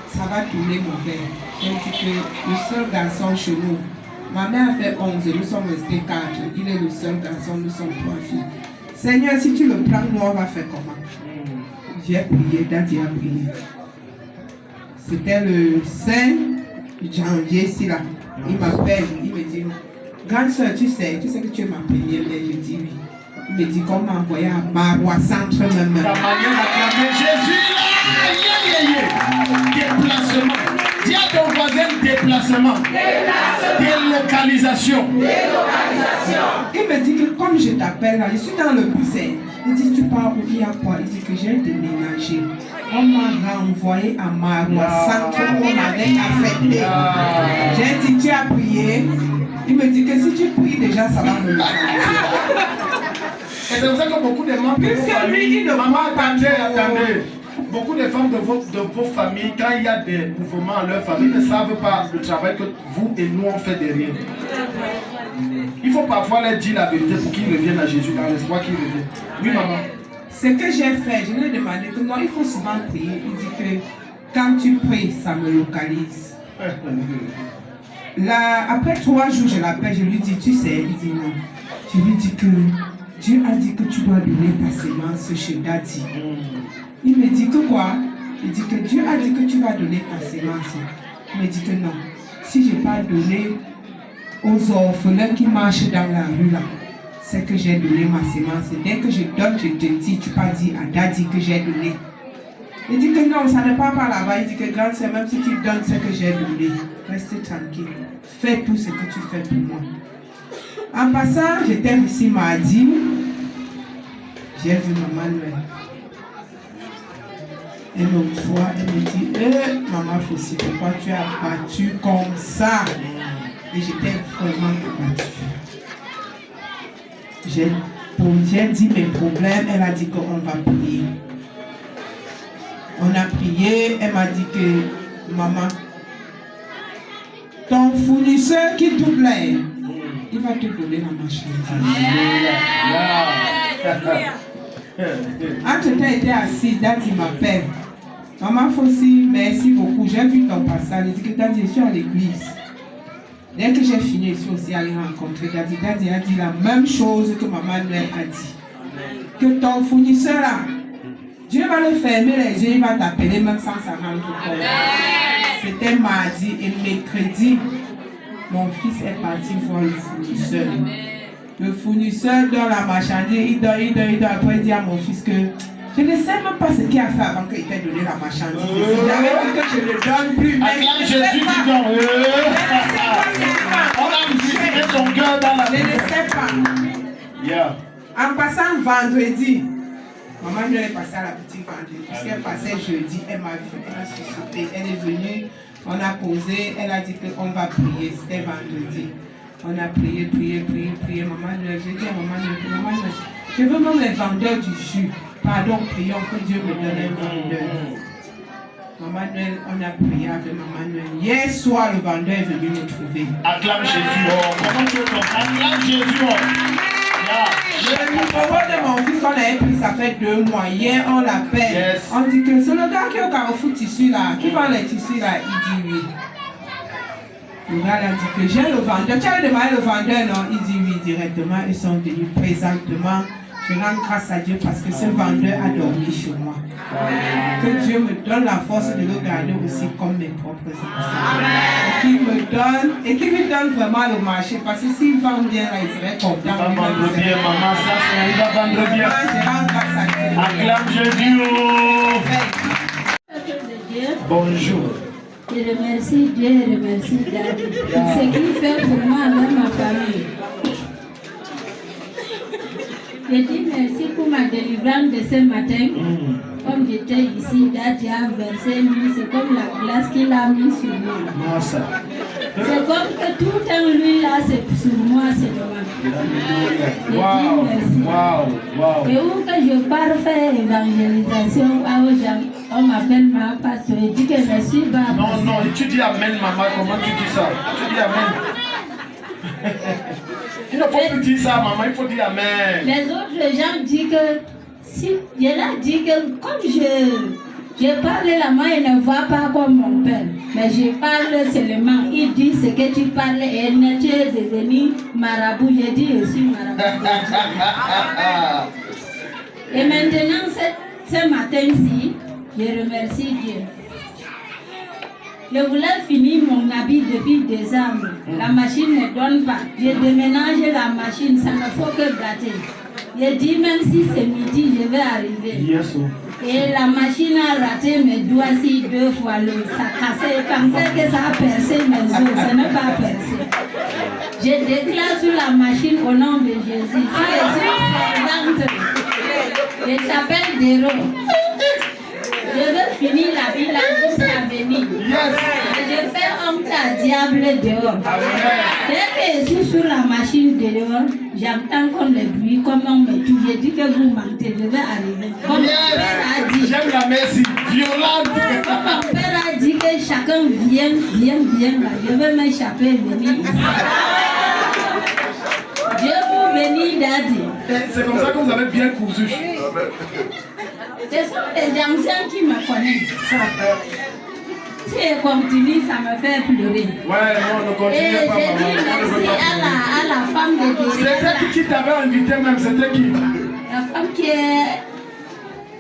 ça va tourner mauvais. J'ai dit que le seul garçon chez nous, ma mère a fait 11, nous sommes restés 4. Il est le seul garçon, nous sommes 3 filles. Seigneur, si tu le prends, nous on va faire comment? J'ai prié, Daddy a prié. C'était le 5 janvier ici là. Il m'appelle, il me dit, grande soeur, tu sais que tu es ma première mère. Je dis oui. Il me dit qu'on m'a envoyé à Marois Centre même. La manière d'acclamer Jésus là, déplacement. Dis à ton voisin déplacement. Délocalisation. Il me dit que comme je t'appelle là, je suis dans le bus. Il dit tu pars où il y a quoi? Il dit que j'ai déménagé. On m'a renvoyé à Marois Centre où on avait affecté. J'ai dit tu as prié. Il me dit que si tu pries déjà ça va me Et c'est pour ça que beaucoup de membres de vos familles, maman, attendez. Beaucoup de femmes de vos familles, quand il y a des mouvements à leur famille, ne savent pas le travail que vous et nous on fait derrière. Il faut parfois leur dire la vérité pour qu'ils reviennent à Jésus dans l'espoir qu'ils reviennent. Oui, maman. Ce que j'ai fait, je lui ai demandé que non, il faut souvent prier. Il dit que quand tu pries, ça me localise. Là, après 3 jours, je l'appelle, je lui dis, tu sais, il dit non. Je lui dis que Dieu a dit que tu dois donner ta semence chez Daddy. Il me dit que quoi? Il dit que Dieu a dit que tu vas donner ta semence. Il me dit que non. Si je n'ai pas donné aux orphelins qui marchent dans la rue là, c'est que j'ai donné ma semence. Dès que je donne, je te dis, tu pas dit à Daddy que j'ai donné. Il dit que non, ça ne part pas là-bas. Il dit que grande sœur, même si tu donnes ce que j'ai donné, reste tranquille. Fais tout ce que tu fais pour moi. En passant, j'étais ici mardi. J'ai vu Maman Noël. Et l'autre fois, elle me dit, Maman Fossi, pourquoi tu as battu comme ça? Et j'étais vraiment battue. J'ai dit mes problèmes, elle a dit qu'on va prier. On a prié, elle m'a dit que maman, ton fournisseur qui doublait, il va te donner la marchandise. Entre-temps, était assis, Daddy m'appelle. Maman Fossi, merci beaucoup. J'ai vu ton passage. Il dit que Daddy, je suis à l'église. Dès que j'ai fini, je suis aussi allé rencontrer Daddy. Daddy a dit la même chose que maman Noël a dit. Que ton fournisseur là, Dieu va le fermer les yeux, il va t'appeler même sans sa rendre compte. C'était mardi et mercredi, mon fils est parti voir le fournisseur. Le fournisseur donne la marchandise, il donne. Après, il dit à mon fils que je ne sais même pas ce qu'il a fait avant qu'il t'ait donné la marchandise. J'avais dit que je ne le donne plus. Mais je ne sais pas. On a visité son cœur dans la Je ne sais pas. En passant vendredi, maman elle est passée à la boutique vendredi. Puisqu'elle passait jeudi, elle m'a vu, elle a suscité. Elle est venue, on a posé, elle a dit qu'on va prier. C'était vendredi. On a prié. Maman Noël, j'ai dit à maman Noël, je veux même les vendeurs du jus. Pardon, prions que Dieu me donne un vendeur. Maman Noël, on a prié avec maman Noël. Hier soir, le vendeur est venu me trouver. Acclame Jésus. Comment tu veux acclame Jésus. Le numéro de mon fils qu'on avait pris, ça fait 2 mois. Hier, on l'appelle. Yes. On dit que c'est le gars qui est au Carrefour tissu là, qui vend les tissus là. Il dit oui. Le gars a dit que j'ai le vendeur. Tu avais demandé le vendeur, non? Il dit oui directement. Ils sont venus présentement. Je rends grâce à Dieu parce que ce vendeur a dormi chez moi. Que Dieu me donne la force de le garder aussi comme mes propres enfants. Et qu'il me donne vraiment le marché. Parce que s'il vend bien, là, il serait content. Il va vendre bien, maman. Il va vendre bien. Je rends grâce à Dieu. Acclame Jésus. Bonjour. Je remercie Dieu et remercie Daddy. Ce qu'il fait pour moi dans ma famille. Je dis merci pour ma délivrance de ce matin. Comme j'étais ici, Daddy a versé, c'est comme la glace qu'il a mis sur moi. C'est comme que tout en lui là, c'est sur moi, c'est Wow. merci. Et où que je pars faire évangélisation aux gens, on m'appelle ma pasteur et dit que je suis bas. Non, tu dis amen, maman, comment tu dis ça? Tu dis amen. Il ne faut plus dire ça, maman, il faut dire amen. Les autres gens disent que, si, je leur dis que comme je parle la main, il ne voit pas comme mon père. Mais je parle seulement, il dit ce que tu parles et tu es devenu marabout. Je dis je suis marabout. Et maintenant, ce matin-ci, je remercie Dieu. Je voulais finir mon habit depuis décembre. La machine ne donne pas. J'ai déménagé la machine, ça ne faut que gâter. J'ai dit même si c'est midi, je vais arriver. Et la machine a raté mes doigts 2 fois. Ça cassait. Je pensais que ça a percé mes os. Ça n'a pas percé. Je déclare sur la machine au nom de Jésus. Si je suis servante, je t'appelle Déro. Je veux finir la vie là jusqu'à venir. Je fais honte à diable dehors. Dès que je suis sur la machine dehors, j'entends comme les bruits, comme on me tue. Je dis que vous mentez, je vais arriver. Comme mon père a dit. J'aime la merci, violente. Comme mon père a dit que chacun vient là. Je veux m'échapper et venir ici. Dieu vous bénisse, Daddy. C'est comme ça que vous avez bien cousu. Ce sont les anciens qui me connaissent. Si je continue, ça me fait pleurer. Ouais, non, ne continuez pas, maman. Et je dis merci à la femme de Dieu. C'était qui t'avait invité même? C'était qui? La femme qui est...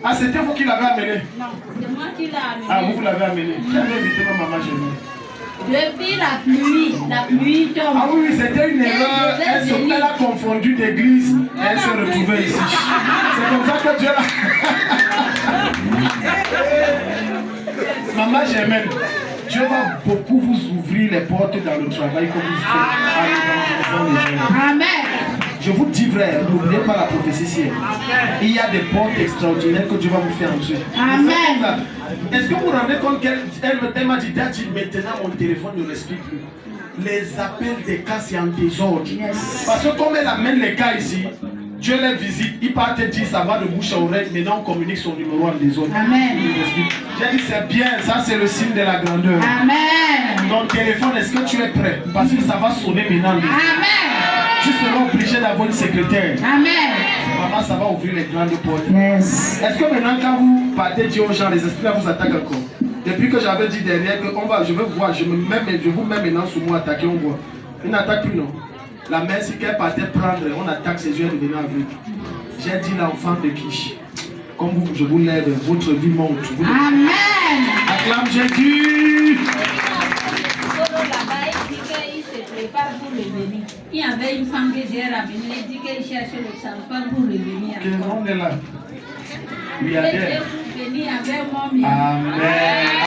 Ah, c'était vous qui l'avez amené? Non, c'est moi qui l'ai amené. Ah, vous l'avez amené. Qui avait invité ma maman chez nous? Depuis la pluie tombe. Ah oui, c'était une erreur. Elle a confondu d'église et elle s'est retrouvée ici. C'est comme ça que Dieu l'a... Maman Germaine, Dieu va beaucoup vous ouvrir les portes dans le travail que vous faites en les gens. Amen. Je vous dis vrai, n'oubliez pas la prophétie ciel. Il y a des portes extraordinaires que Dieu va vous faire entrer. Amen. Est-ce que vous vous rendez compte qu'elle m'a dit, Daddy, maintenant mon téléphone ne respire plus. Les appels des cas, c'est en désordre. Parce que comme elle amène les cas ici, Dieu les visite, il part te dire ça va de bouche à oreille, maintenant on communique son numéro à des autres. Amen. J'ai dit c'est bien, ça c'est le signe de la grandeur. Amen. Ton téléphone, est-ce que tu es prêt? Parce que ça va sonner maintenant. Amen. Tu seras obligé d'avoir une secrétaire. Amen. Maman, ça va ouvrir les grandes portes. Yes. Est-ce que maintenant quand vous partez dire aux gens, les esprits vous attaquent encore? Depuis que j'avais dit derrière que je veux voir, je vous mets maintenant sur moi attaquer, on voit. Il n'attaque plus, non? La mère, si qu'elle partait prendre, on attaque ses yeux et devenir aveugle. J'ai dit l'enfant de Kish. Comme vous, je vous lève, votre vie monte. Amen. Acclame Jésus. Là-bas, il dit qu'il se prépare pour le venir. Il y avait une femme que j'ai ramenée, elle dit qu'il cherche le champagne pour le venir. On est là. Il est pour venir avec moi. Amen.